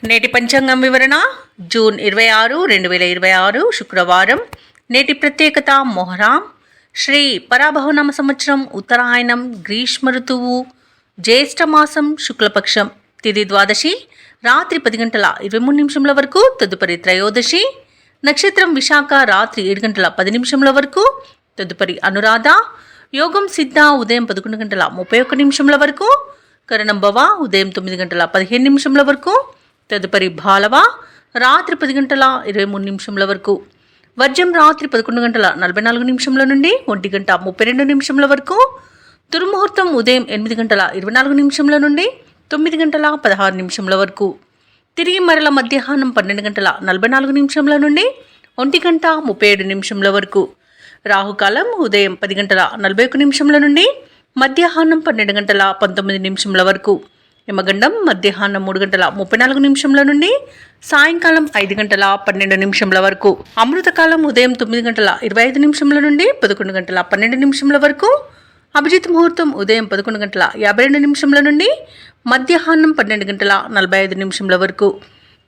నేటి పంచాంగం వివరణ జూన్ 26, 2026 శుక్రవారం. నేటి ప్రత్యేకత మొహరం. శ్రీ పరాభవనామ సంవత్సరం, ఉత్తరాయణం, గ్రీష్మ ఋతువు, జ్యేష్ఠమాసం, శుక్లపక్షం. తిథి ద్వాదశి, రాత్రి 10:23 వరకు. తదుపరి త్రయోదశి. నక్షత్రం విశాఖ, రాత్రి 7:10 వరకు. తదుపరి అనురాధ. యోగం సిద్ధ, ఉదయం 11:31 వరకు. కరణం భవ, ఉదయం 9:15 వరకు. తదుపరి బాలవ, రాత్రి 10:23 వరకు. వర్జం రాత్రి 11:44 నుండి 1:32 వరకు. దుర్ముహూర్తం ఉదయం 8:24 నుండి 9:16 వరకు. తిరిగి మరల మధ్యాహ్నం 12:44 నుండి 1:37 వరకు. రాహుకాలం ఉదయం 10:41 నుండి మధ్యాహ్నం 12:19 వరకు. యమగండం మధ్యాహ్నం 3:34 నుండి సాయంకాలం 5:12 వరకు. అమృతకాలం ఉదయం 9:25 నుండి 11:12 వరకు. అభిజిత్ ముహూర్తం ఉదయం 11:52 నుండి మధ్యాహ్నం 12:45 వరకు.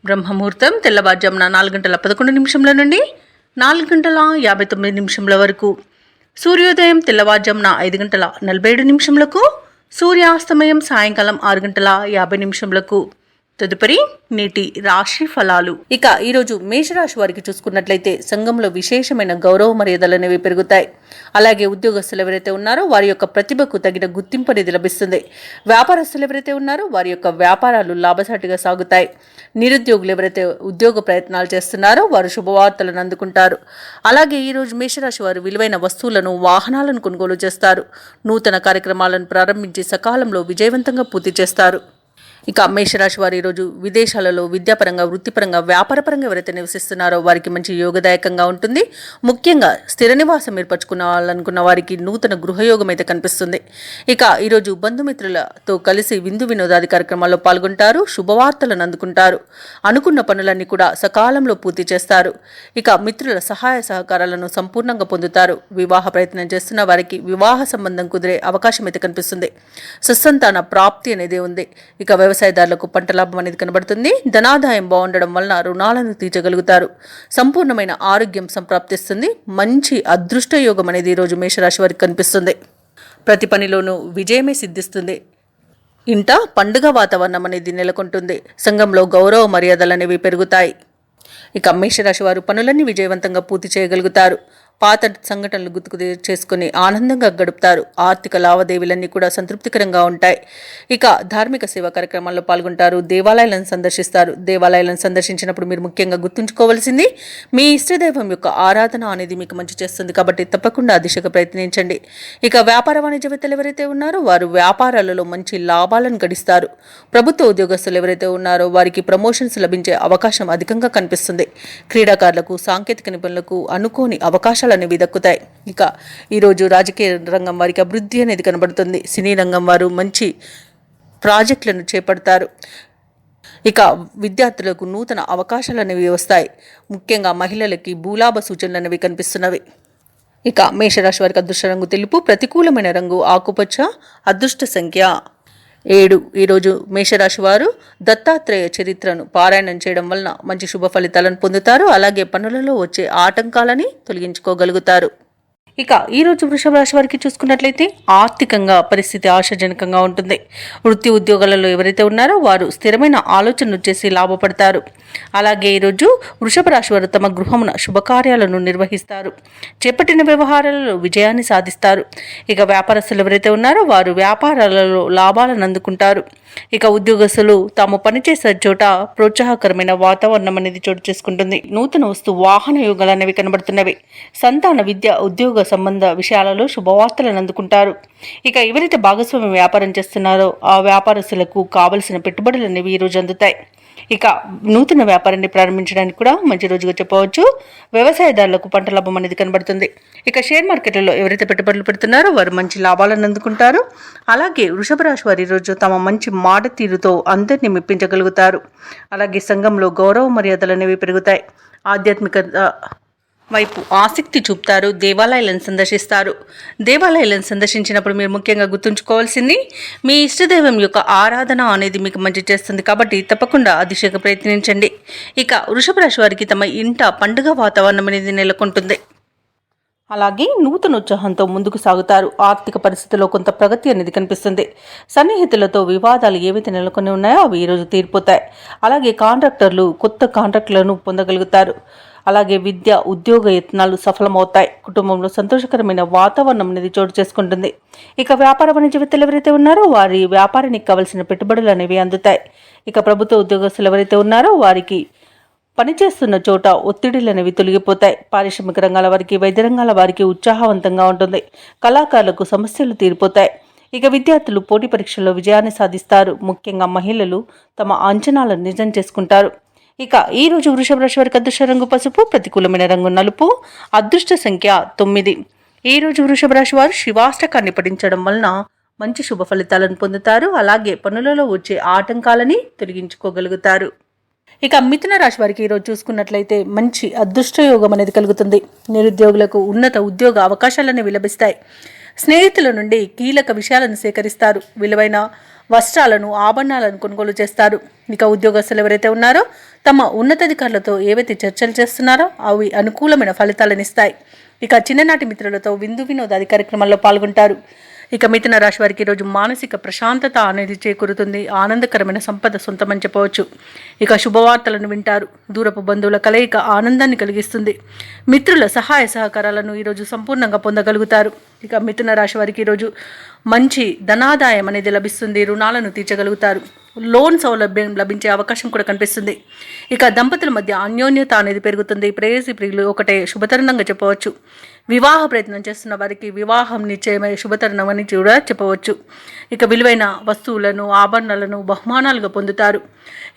బ్రహ్మముహూర్తం తెల్లవారుజామున 4:11 నుండి 4:59 వరకు. సూర్యోదయం తెల్లవారుజామున 5:47. సూర్యాస్తమయం సాయంకాలం 6:50. తదుపరి నేటి రాశి ఫలాలు. ఇక ఈరోజు మేషరాశి వారికి చూసుకున్నట్లయితే సంఘంలో విశేషమైన గౌరవ మర్యాదలు అనేవి పెరుగుతాయి. అలాగే ఉద్యోగస్తులు ఎవరైతే ఉన్నారో వారి యొక్క ప్రతిభకు తగిన గుర్తింపు అనేది లభిస్తుంది. వ్యాపారస్తులు ఎవరైతే ఉన్నారో వారి యొక్క వ్యాపారాలు లాభసాటిగా సాగుతాయి. నిరుద్యోగులు ఎవరైతే ఉద్యోగ ప్రయత్నాలు చేస్తున్నారో వారు శుభవార్తలను అందుకుంటారు. అలాగే ఈరోజు మేషరాశి వారు విలువైన వస్తువులను, వాహనాలను కొనుగోలు చేస్తారు. నూతన కార్యక్రమాలను ప్రారంభించి సకాలంలో విజయవంతంగా పూర్తి చేస్తారు. ఇక మేషరాశి వారు ఈరోజు విదేశాలలో విద్యాపరంగా, వృత్తిపరంగా, వ్యాపారపరంగా ఎవరైతే నివసిస్తున్నారో వారికి మంచి యోగదాయకంగా ఉంటుంది. ముఖ్యంగా స్థిర నివాసం ఏర్పరచుకోవాలనుకున్న వారికి నూతన గృహయోగం అయితే కనిపిస్తుంది. ఇక ఈరోజు బంధుమిత్రులతో కలిసి విందు వినోదాది కార్యక్రమాల్లో పాల్గొంటారు. శుభవార్తలను అందుకుంటారు. అనుకున్న పనులన్నీ కూడా సకాలంలో పూర్తి చేస్తారు. ఇక మిత్రుల సహాయ సహకారాలను సంపూర్ణంగా పొందుతారు. వివాహ ప్రయత్నం చేస్తున్న వారికి వివాహ సంబంధం కుదిరే అవకాశం అయితే కనిపిస్తుంది. సత్సంతాన ప్రాప్తి అనేది ఉంది. ఇక వ్యవసాయదారులకు పంట లాభం అనేది కనబడుతుంది. ధనాదాయం బాగుండడం వలన రుణాలను తీర్చగలుగుతారు. సంపూర్ణమైన ఆరోగ్యం సంప్రాప్తిస్తుంది. మంచి అదృష్ట యోగం అనేది ఈరోజు మేషరాశి వారికి కనిపిస్తుంది. ప్రతి పనిలోనూ విజయమే సిద్ధిస్తుంది. ఇంట పండుగ వాతావరణం అనేది నెలకొంటుంది. సంఘంలో గౌరవ మర్యాదలు అనేవి పెరుగుతాయి. ఇక మేషరాశి వారు పనులన్నీ విజయవంతంగా పూర్తి చేయగలుగుతారు. పాత సంఘటనలు గుర్తుకు చేసుకుని ఆనందంగా గడుపుతారు. ఆర్థిక లావాదేవీలన్నీ కూడా సంతృప్తికరంగా ఉంటాయి. ఇక ధార్మిక సేవా కార్యక్రమాల్లో పాల్గొంటారు. దేవాలయాలను సందర్శిస్తారు. దేవాలయాలను సందర్శించినప్పుడు మీరు ముఖ్యంగా గుర్తుంచుకోవాల్సింది మీ ఇష్టదైవం యొక్క ఆరాధన అనేది మీకు మంచి చేస్తుంది. కాబట్టి తప్పకుండా ఆ దిశగా ప్రయత్నించండి. ఇక వ్యాపార వాణిజ్యవేత్తలు ఎవరైతే ఉన్నారో వారు వ్యాపారాలలో మంచి లాభాలను గడిస్తారు. ప్రభుత్వ ఉద్యోగస్తులు ఎవరైతే ఉన్నారో వారికి ప్రమోషన్స్ లభించే అవకాశం అధికంగా కనిపిస్తుంది. క్రీడాకారులకు, సాంకేతిక నిపుణులకు అనుకోని అవకాశాలు అనేవి దక్కుతాయి. ఇక ఈరోజు రాజకీయ రంగం వారికి అభివృద్ధి అనేది కనబడుతుంది. సినీ రంగం వారు మంచి ప్రాజెక్టులను చేపడతారు. ఇక విద్యార్థులకు నూతన అవకాశాలు అనేవి వస్తాయి. ముఖ్యంగా మహిళలకి భూలాభ సూచనలు అనేవి కనిపిస్తున్నవి. ఇక మేషరాశి వారికి అదృష్ట రంగు తెలుపు, ప్రతికూలమైన రంగు ఆకుపచ్చ, అదృష్ట సంఖ్య 7. ఈరోజు మేషరాశి వారు దత్తాత్రేయ చరిత్రను పారాయణం చేయడం వలన మంచి శుభ ఫలితాలను పొందుతారు. అలాగే పనులలో వచ్చే ఆటంకాలని తొలగించుకోగలుగుతారు. ఇక ఈరోజు వృషభ రాశి వారికి చూసుకున్నట్లయితే ఆర్థికంగా పరిస్థితి ఆశాజనకంగా ఉంటుంది. వృత్తి ఉద్యోగాలలో ఎవరైతే ఉన్నారో వారు స్థిరమైన ఆలోచనలు చేసి లాభపడతారు. అలాగే ఈరోజు వృషభ రాశి వారు తమ గృహమున శుభకార్యాలను నిర్వహిస్తారు. చేపట్టిన వ్యవహారాలలో విజయాన్ని సాధిస్తారు. ఇక వ్యాపారస్తులు ఎవరైతే ఉన్నారో వారు వ్యాపారాలలో లాభాలను అందుకుంటారు. ఇక ఉద్యోగస్తులు తాము పనిచేసే చోట ప్రోత్సాహకరమైన వాతావరణం అనేది చోటు చేసుకుంటుంది. నూతన వస్తు వాహన యోగాలు అనేవి కనబడుతున్నవి. సంతాన విద్య, ఉద్యోగ సంబంధ విషయాలలో శుభవార్తలను అందుకుంటారు. ఇక ఎవరైతే భాగస్వామ్య వ్యాపారం చేస్తున్నారో ఆ వ్యాపారస్తులకు కావలసిన పెట్టుబడులు అనేవి ఈరోజు అందుతాయి. ఇక నూతన వ్యాపారాన్ని ప్రారంభించడానికి కూడా మంచి రోజుగా చెప్పవచ్చు. వ్యవసాయదారులకు పంట లాభం అనేది కనబడుతుంది. ఇక షేర్ మార్కెట్లలో ఎవరైతే పెట్టుబడులు పెడుతున్నారో వారు మంచి లాభాలను అందుకుంటారు. అలాగే వృషభ రాశి వారి రోజు తమ మంచి మాట తీరుతో అందరినీ మెప్పించగలుగుతారు. అలాగే సంఘంలో గౌరవ మర్యాదలు అనేవి పెరుగుతాయి. వైపు ఆసక్తి చూపుతారు. దేవాలయాలను సందర్శిస్తారు. దేవాలయాలను సందర్శించినప్పుడు మీరు ముఖ్యంగా గుర్తుంచుకోవాల్సింది మీ ఇష్టదైవం యొక్క ఆరాధన అనేది మీకు మంచి చేస్తుంది కాబట్టి తప్పకుండా అతిశయగా ప్రయత్నించండి. ఇక వృషభ రాశి వారికి తమ ఇంట పండుగ వాతావరణం అనేది నెలకొంటుంది. అలాగే నూతన ఉత్సాహంతో ముందుకు సాగుతారు. ఆర్థిక పరిస్థితిలో కొంత ప్రగతి అనేది కనిపిస్తుంది. సన్నిహితులతో వివాదాలు ఏవైతే నెలకొని ఉన్నాయో అవి ఈరోజు తీరిపోతాయి. అలాగే కాంట్రాక్టర్లు కొత్త కాంట్రాక్టులను పొందగలుగుతారు. అలాగే విద్య ఉద్యోగ యత్నాలు సఫలమవుతాయి. కుటుంబంలో సంతోషకరమైన వాతావరణం అనేది చోటు చేసుకుంటుంది. ఇక వ్యాపార వాణిజ్యవేత్తలు ఎవరైతే ఉన్నారో వారి వ్యాపారానికి కావలసిన పెట్టుబడులు అనేవి అందుతాయి. ఇక ప్రభుత్వ ఉద్యోగస్తులు ఎవరైతే ఉన్నారో వారికి పనిచేస్తున్న చోట ఒత్తిడిలు అనేవి తొలగిపోతాయి. పారిశ్రామిక రంగాల వారికి, వైద్య రంగాల వారికి ఉత్సాహవంతంగా ఉంటుంది. కళాకారులకు సమస్యలు తీరిపోతాయి. ఇక విద్యార్థులు పోటీ పరీక్షల్లో విజయాన్ని సాధిస్తారు. ముఖ్యంగా మహిళలు తమ అంచనాలను నిజం చేసుకుంటారు. ఇక ఈ రోజు వృషభ రాశి వారికి అదృష్ట రంగు పసుపు, ప్రతికూలమైన రంగు నలుపు, అదృష్ట సంఖ్య 9. ఈ రోజు వృషభ రాశి వారు శివాష్టకాన్ని పఠించడం వలన మంచి శుభ ఫలితాలను పొందుతారు. అలాగే పనులలో వచ్చే ఆటంకాలని తొలగించుకోగలుగుతారు. ఇక మిథున రాశి వారికి ఈరోజు చూసుకున్నట్లయితే మంచి అదృష్ట యోగం అనేది కలుగుతుంది. నిరుద్యోగులకు ఉన్నత ఉద్యోగ అవకాశాలనేవి లభిస్తాయి. స్నేహితుల నుండి కీలక విషయాలను సేకరిస్తారు. విలువైన వస్త్రాలను, ఆభరణాలను కొనుగోలు చేస్తారు. ఇక ఉద్యోగస్తులు ఎవరైతే ఉన్నారో తమ ఉన్నతాధికారులతో ఏవైతే చర్చలు చేస్తున్నారో అవి అనుకూలమైన ఫలితాలను ఇస్తాయి. ఇక చిన్ననాటి మిత్రులతో విందు వినోదాది కార్యక్రమాల్లో పాల్గొంటారు. ఇక మిథున రాశి వారికి ఈరోజు మానసిక ప్రశాంతత అనేది చేకూరుతుంది. ఆనందకరమైన సంపద సొంతమని చెప్పవచ్చు. ఇక శుభవార్తలను వింటారు. దూరపు బంధువుల కలయిక ఆనందాన్ని కలిగిస్తుంది. మిత్రుల సహాయ సహకారాలను ఈరోజు సంపూర్ణంగా పొందగలుగుతారు. ఇక మిథున రాశి వారికి ఈరోజు మంచి ధనాదాయం అనేది లభిస్తుంది. రుణాలను తీర్చగలుగుతారు. లోన్ సౌలభ్యం లభించే అవకాశం కూడా కనిపిస్తుంది. ఇక దంపతుల మధ్య అన్యోన్యత అనేది పెరుగుతుంది. ప్రేయసి ప్రియులు ఒకటే శుభతరుణంగా చెప్పవచ్చు. వివాహ ప్రయత్నం చేస్తున్న వారికి వివాహం నిశ్చయమై శుభతరుణం అని కూడా చెప్పవచ్చు. ఇక విలువైన వస్తువులను, ఆభరణాలను బహుమానాలుగా పొందుతారు.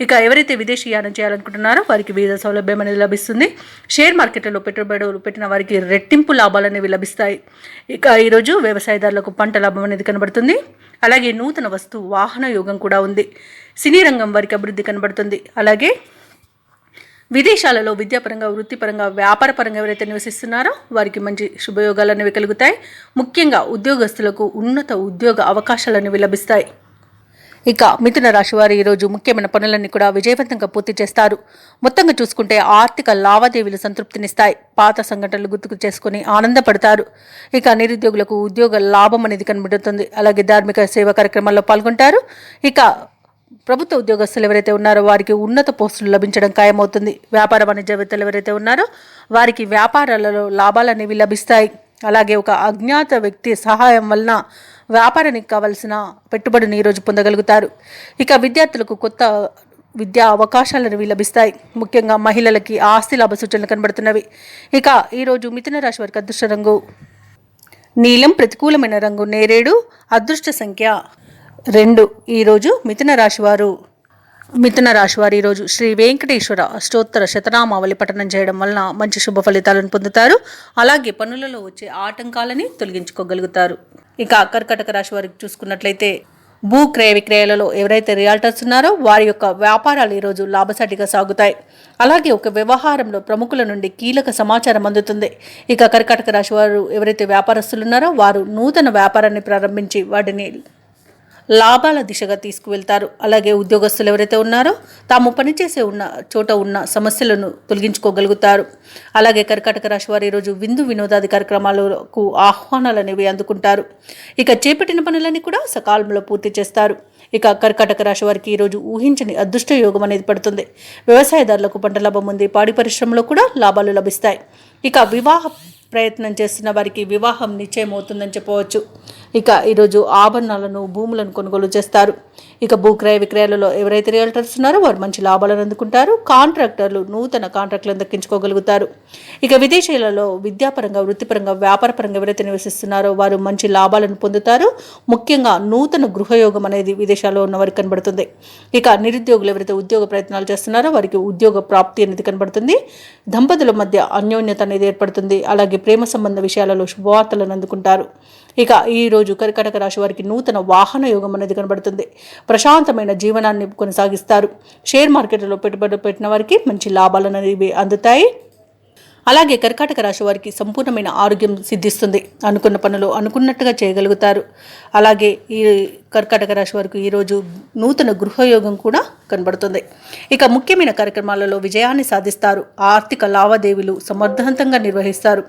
ఇక ఎవరైతే విదేశీయానం చేయాలనుకుంటున్నారో వారికి వీసా సౌలభ్యం అనేది లభిస్తుంది. షేర్ మార్కెట్లలో పెట్టుబడులు పెట్టిన వారికి రెట్టింపు లాభాలు అనేవి లభిస్తాయి. ఇక ఈరోజు వ్యవసాయదారులకు పంట లాభం అనేది కనబడుతుంది. అలాగే నూతన వస్తు వాహన యోగం కూడా ఉంది. సినీ రంగం వారికి అభివృద్ధి కనబడుతుంది. అలాగే విదేశాలలో విద్యాపరంగా, వృత్తిపరంగా, వ్యాపారపరంగా ఎవరైతే నివసిస్తున్నారో వారికి మంచి శుభయోగాలు అనేవి కలుగుతాయి. ముఖ్యంగా ఉద్యోగస్తులకు ఉన్నత ఉద్యోగ అవకాశాలు అనేవి లభిస్తాయి. ఇక మిథున రాశి వారు ఈరోజు ముఖ్యమైన పనులన్నీ కూడా విజయవంతంగా పూర్తి చేస్తారు. మొత్తంగా చూసుకుంటే ఆర్థిక లావాదేవీలు సంతృప్తినిస్తాయి. పాత సంఘటనలు గుర్తుకు చేసుకుని ఆనందపడతారు. ఇక నిరుద్యోగులకు ఉద్యోగ లాభం అనేది కనబడుతుంది. అలాగే ధార్మిక సేవా కార్యక్రమాల్లో పాల్గొంటారు. ఇక ప్రభుత్వ ఉద్యోగస్తులు ఎవరైతే ఉన్నారో వారికి ఉన్నత పోస్టులు లభించడం ఖాయమవుతుంది. వ్యాపార వాణిజ్యవేత్తలు ఎవరైతే ఉన్నారో వారికి వ్యాపారాలలో లాభాలు అనేవి లభిస్తాయి. అలాగే ఒక అజ్ఞాత వ్యక్తి సహాయం వలన వ్యాపారానికి కావలసిన పెట్టుబడిని ఈరోజు పొందగలుగుతారు. ఇక విద్యార్థులకు కొత్త విద్యా అవకాశాలను లభిస్తాయి. ముఖ్యంగా మహిళలకి ఆస్తి లాభ సూచనలు కనబడుతున్నవి. ఇక ఈరోజు మిథున రాశి వారికి అదృష్ట రంగు నీలం, ప్రతికూలమైన రంగు నేరేడు, అదృష్ట సంఖ్య 2. ఈరోజు మిథున రాశి వారు ఈరోజు శ్రీ వెంకటేశ్వర అష్టోత్తర శతనామావళి పఠనం చేయడం వలన మంచి శుభ ఫలితాలను పొందుతారు. అలాగే పనులలో వచ్చే ఆటంకాలని తొలగించుకోగలుగుతారు. ఇక కర్కాటక రాశి వారికి చూసుకున్నట్లయితే భూ క్రయ విక్రయాలలో ఎవరైతే రియాల్టర్స్ ఉన్నారో వారి యొక్క వ్యాపారాలు ఈరోజు లాభసాటిగా సాగుతాయి. అలాగే ఒక వ్యవహారంలో ప్రముఖుల నుండి కీలక సమాచారం అందుతుంది. ఇక కర్కాటక రాశి వారు ఎవరైతే వ్యాపారస్తులు ఉన్నారో వారు నూతన వ్యాపారాన్ని ప్రారంభించి వాటిని లాభాల దిశగా తీసుకువెళ్తారు. అలాగే ఉద్యోగస్తులు ఎవరైతే ఉన్నారో తాము పనిచేసే చోట ఉన్న సమస్యలను తొలగించుకోగలుగుతారు. అలాగే కర్కాటక రాశి వారు ఈరోజు విందు వినోదాది కార్యక్రమాలకు ఆహ్వానాలు అనేవి అందుకుంటారు. ఇక చేపట్టిన పనులన్నీ కూడా సకాలంలో పూర్తి చేస్తారు. ఇక కర్కాటక రాశి వారికి ఈరోజు ఊహించని అదృష్ట యోగం అనేది పడుతుంది. వ్యవసాయదారులకు పంట లాభం ఉంది. పాడి పరిశ్రమలో కూడా లాభాలు లభిస్తాయి. ఇక వివాహ ప్రయత్నం చేస్తున్న వారికి వివాహం నిశ్చయం అవుతుందని చెప్పవచ్చు. ఇక ఈరోజు ఆభరణాలను, భూములను కొనుగోలు చేస్తారు. ఇక భూక్రయ విక్రయాలలో ఎవరైతే రియల్టర్స్ ఉన్నారో వారు మంచి లాభాలను అందుకుంటారు. కాంట్రాక్టర్లు నూతన కాంట్రాక్టులను దక్కించుకోగలుగుతారు. ఇక విదేశీయులలో విద్యాపరంగా, వృత్తిపరంగా, వ్యాపారపరంగా ఎవరైతే నివసిస్తున్నారో వారు మంచి లాభాలను పొందుతారు. ముఖ్యంగా నూతన గృహయోగం అనేది విదేశాల్లో ఉన్న వారికి కనబడుతుంది. ఇక నిరుద్యోగులు ఎవరైతే ఉద్యోగ ప్రయత్నాలు చేస్తున్నారో వారికి ఉద్యోగ ప్రాప్తి అనేది కనబడుతుంది. దంపతుల మధ్య అన్యోన్యత అనేది ఏర్పడుతుంది. అలాగే ప్రేమ సంబంధ విషయాలలో శుభవార్తలను అందుకుంటారు. ఇక ఈరోజు కర్కాటక రాశి వారికి నూతన వాహన యోగం అనేది కనబడుతుంది. ప్రశాంతమైన జీవనాన్ని కొనసాగిస్తారు. షేర్ మార్కెట్లో పెట్టుబడులు పెట్టిన వారికి మంచి లాభాలు అనేవి అందుతాయి. అలాగే కర్కాటక రాశి వారికి సంపూర్ణమైన ఆరోగ్యం సిద్ధిస్తుంది. అనుకున్న పనులు అనుకున్నట్టుగా చేయగలుగుతారు. అలాగే ఈ కర్కాటక రాశి వారికి ఈరోజు నూతన గృహయోగం కూడా కనబడుతుంది. ఇక ముఖ్యమైన కార్యక్రమాలలో విజయాన్ని సాధిస్తారు. ఆర్థిక లావాదేవీలు సమర్థవంతంగా నిర్వహిస్తారు.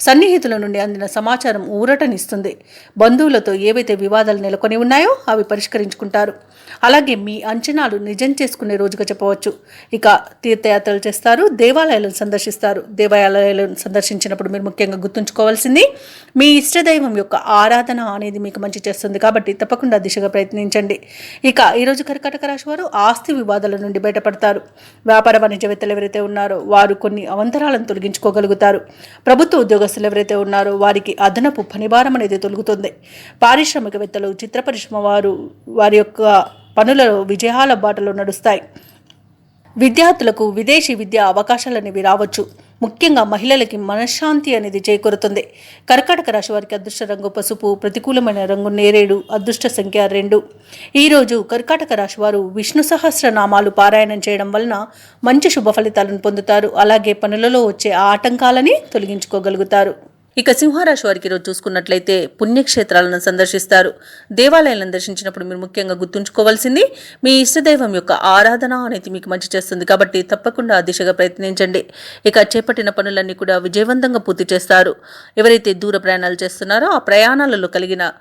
సన్నిహితుల నుండి అందిన సమాచారం ఊరటనిస్తుంది. బంధువులతో ఏవైతే వివాదాలు నెలకొని ఉన్నాయో అవి పరిష్కరించుకుంటారు. అలాగే మీ అంచనాలు నిజం చేసుకునే రోజుగా చెప్పవచ్చు. ఇక తీర్థయాత్రలు చేస్తారు, దేవాలయాలను సందర్శిస్తారు. దేవాలయాలను సందర్శించినప్పుడు మీరు ముఖ్యంగా గుర్తుంచుకోవాల్సింది మీ ఇష్టదైవం యొక్క ఆరాధన అనేది మీకు మంచి చేస్తుంది. కాబట్టి తప్పకుండా దిశగా ప్రయత్నించండి. ఇక ఈరోజు కర్కాటక రాశి వారు ఆస్తి వివాదాల నుండి బయటపడతారు. వ్యాపార వాణిజ్యవేత్తలు ఎవరైతే ఉన్నారో వారు కొన్ని అవంతరాలను తొలగించుకోగలుగుతారు. ప్రభుత్వ ఉద్యోగస్తులు ఎవరైతే ఉన్నారో వారికి అదనపు పనిభారం అనేది తొలగుతుంది. పారిశ్రామికవేత్తలు, చిత్ర పరిశ్రమ వారి యొక్క పనులలో విజయాల బాటలో నడుస్తాయి. విద్యార్థులకు విదేశీ విద్యా అవకాశాలు అనేవి రావచ్చు. ముఖ్యంగా మహిళలకి మనశ్శాంతి అనేది చేకూరుతుంది. కర్కాటక రాశి వారికి అదృష్ట రంగు పసుపు, ప్రతికూలమైన రంగు నేరేడు, అదృష్ట సంఖ్య 2. ఈరోజు కర్కాటక రాశి వారు విష్ణు సహస్రనామాలు పారాయణం చేయడం వలన మంచి శుభ ఫలితాలను పొందుతారు. అలాగే పనులలో వచ్చే ఆటంకాలని తొలగించుకోగలుగుతారు. ఇక సింహరాశి వారికి ఈరోజు చూసుకున్నట్లయితే పుణ్యక్షేత్రాలను సందర్శిస్తారు. దేవాలయాలను దర్శించినప్పుడు మీరు ముఖ్యంగా గుర్తుంచుకోవాల్సింది మీ ఇష్టదైవం యొక్క ఆరాధన అనేది మీకు మంచి చేస్తుంది. కాబట్టి తప్పకుండా ఆ దిశగా ప్రయత్నించండి. ఇక చేపట్టిన పనులన్నీ కూడా విజయవంతంగా పూర్తి చేస్తారు. ఎవరైతే దూర ప్రయాణాలు చేస్తున్నారో ఆ ప్రయాణాలలో కలిగిన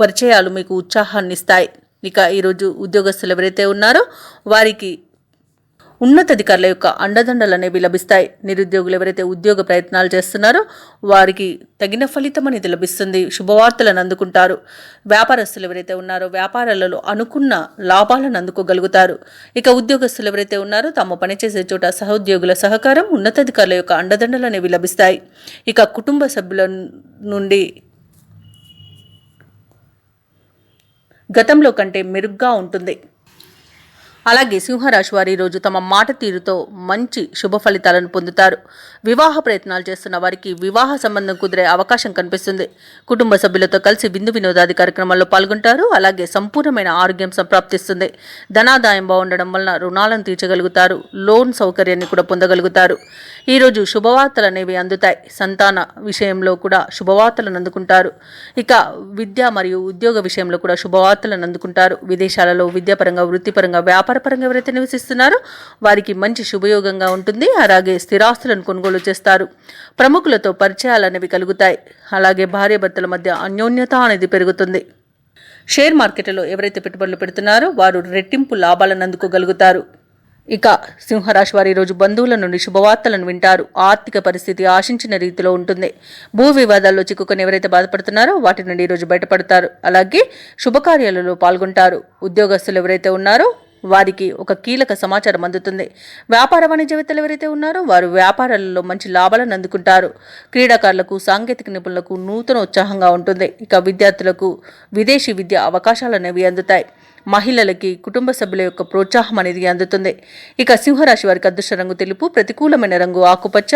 పరిచయాలు మీకు ఉత్సాహాన్ని ఇస్తాయి. ఇక ఈరోజు ఉద్యోగస్తులు ఎవరైతే ఉన్నారో వారికి ఉన్నతాధికారుల యొక్క అండదండలు అనేవి లభిస్తాయి. నిరుద్యోగులు ఎవరైతే ఉద్యోగ ప్రయత్నాలు చేస్తున్నారో వారికి తగిన ఫలితం అనేది లభిస్తుంది. శుభవార్తలను అందుకుంటారు. వ్యాపారస్తులు ఎవరైతే ఉన్నారో వ్యాపారాలలో అనుకున్న లాభాలను అందుకోగలుగుతారు. ఇక ఉద్యోగస్తులు ఎవరైతే ఉన్నారో తాము పనిచేసే చోట సహోద్యోగుల సహకారం, ఉన్నతాధికారుల యొక్క అండదండలు అనేవి లభిస్తాయి. ఇక కుటుంబ సభ్యుల నుండి గతంలో కంటే మెరుగ్గా ఉంటుంది. అలాగే సింహరాశి వారు ఈరోజు తమ మాట తీరుతో మంచి శుభ ఫలితాలను పొందుతారు. వివాహ ప్రయత్నాలు చేస్తున్న వారికి వివాహ సంబంధం కుదిరే అవకాశం కనిపిస్తుంది. కుటుంబ సభ్యులతో కలిసి విందు వినోదాది కార్యక్రమాల్లో పాల్గొంటారు. అలాగే సంపూర్ణమైన ఆరోగ్యం సంప్రాప్తిస్తుంది. ధనాదాయం బాగుండడం వలన రుణాలను తీర్చగలుగుతారు. లోన్ సౌకర్యాన్ని కూడా పొందగలుగుతారు. ఈరోజు శుభవార్తలు అనేవి అందుతాయి. సంతాన విషయంలో కూడా శుభవార్తలను అందుకుంటారు. ఇక విద్య మరియు ఉద్యోగ విషయంలో కూడా శుభవార్తలను అందుకుంటారు. విదేశాలలో విద్యాపరంగా, వృత్తిపరంగా, వ్యాపారపరంగా ఎవరైతే నివసిస్తున్నారో వారికి మంచి శుభయోగంగా ఉంటుంది. అలాగే స్థిరాస్తులను కొనుగోలు చేస్తారు. ప్రముఖులతో పరిచయాలు అనేవి కలుగుతాయి. అలాగే భార్యాభర్తల మధ్య అన్యోన్యత అనేది పెరుగుతుంది. షేర్ మార్కెట్లో ఎవరైతే పెట్టుబడులు పెడుతున్నారో వారు రెట్టింపు లాభాలను అందుకోగలుగుతారు. ఇక సింహరాశి వారు ఈరోజు బంధువుల నుండి శుభవార్తలను వింటారు. ఆర్థిక పరిస్థితి ఆశించిన రీతిలో ఉంటుంది. భూ వివాదాల్లో చిక్కుకొని ఎవరైతే బాధపడుతున్నారో వాటి నుండి ఈరోజు బయటపడతారు. అలాగే శుభకార్యాలలో పాల్గొంటారు. ఉద్యోగస్తులు ఎవరైతే ఉన్నారో వారికి ఒక కీలక సమాచారం అందుతుంది. వ్యాపార వాణిజ్యవేత్తలు ఎవరైతే ఉన్నారో వారు వ్యాపారాలలో మంచి లాభాలను అందుకుంటారు. క్రీడాకారులకు, సాంకేతిక నిపుణులకు నూతన ఉత్సాహంగా ఉంటుంది. ఇక విద్యార్థులకు విదేశీ విద్య అవకాశాలు అనేవి అందుతాయి. మహిళలకి కుటుంబ సభ్యుల యొక్క ప్రోత్సాహం అనేది అందుతుంది. ఇక సింహరాశి వారికి అదృష్ట రంగు తెలుపు, ప్రతికూలమైన రంగు ఆకుపచ్చ,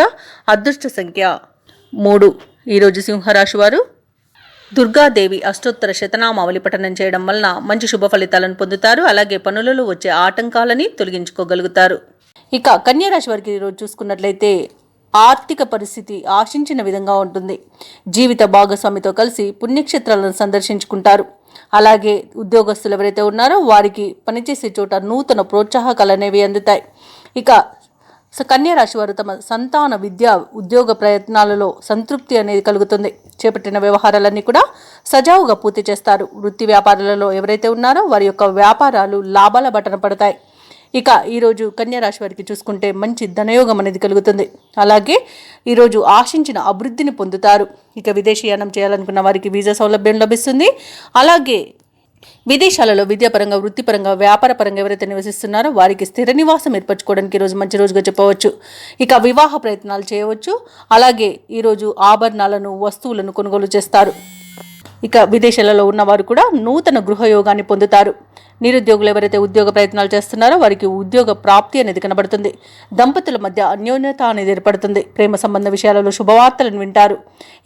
అదృష్ట సంఖ్య 3. ఈరోజు సింహరాశి వారు దుర్గాదేవి అష్టోత్తర శతనామావళి పఠనం చేయడం వలన మంచి శుభ ఫలితాలను పొందుతారు. అలాగే పనులలో వచ్చే ఆటంకాలని తొలగించుకోగలుగుతారు. ఇక కన్యారాశి వారికి ఈరోజు చూసుకున్నట్లయితే ఆర్థిక పరిస్థితి ఆశించిన విధంగా ఉంటుంది. జీవిత భాగస్వామితో కలిసి పుణ్యక్షేత్రాలను సందర్శించుకుంటారు. అలాగే ఉద్యోగస్తులు ఎవరైతే ఉన్నారో వారికి పనిచేసే చోట నూతన ప్రోత్సాహకాలు అనేవి అందుతాయి. ఇక కన్యారాశి వారు తమ సంతాన విద్య, ఉద్యోగ ప్రయత్నాలలో సంతృప్తి అనేది కలుగుతుంది. చేపట్టిన వ్యవహారాలన్నీ కూడా సజావుగా పూర్తి చేస్తారు. వృత్తి వ్యాపారాలలో ఎవరైతే ఉన్నారో వారి యొక్క వ్యాపారాలు లాభాల బటన పడతాయి. ఇక ఈరోజు కన్యారాశి వారికి చూసుకుంటే మంచి ధనయోగం అనేది కలుగుతుంది. అలాగే ఈరోజు ఆశించిన అభివృద్ధిని పొందుతారు. ఇక విదేశీయానం చేయాలనుకున్న వారికి వీసా సౌలభ్యం లభిస్తుంది. అలాగే విదేశాలలో విద్యాపరంగా, వృత్తిపరంగా, వ్యాపారపరంగా ఎవరైతే నివసిస్తున్నారో వారికి స్థిర నివాసం ఏర్పరచుకోవడానికి ఈరోజు మంచి రోజుగా చెప్పవచ్చు. ఇక వివాహ ప్రయత్నాలు చేయవచ్చు. అలాగే ఈరోజు ఆభరణాలను, వస్తువులను కొనుగోలు చేస్తారు. ఇక విదేశాలలో ఉన్నవారు కూడా నూతన గృహయోగాన్ని పొందుతారు. నిరుద్యోగులు ఎవరైతే ఉద్యోగ ప్రయత్నాలు చేస్తున్నారో వారికి ఉద్యోగ ప్రాప్తి అనేది కనబడుతుంది. దంపతుల మధ్య అన్యోన్యత అనేది ఏర్పడుతుంది. ప్రేమ సంబంధ విషయాలలో శుభవార్తలను వింటారు.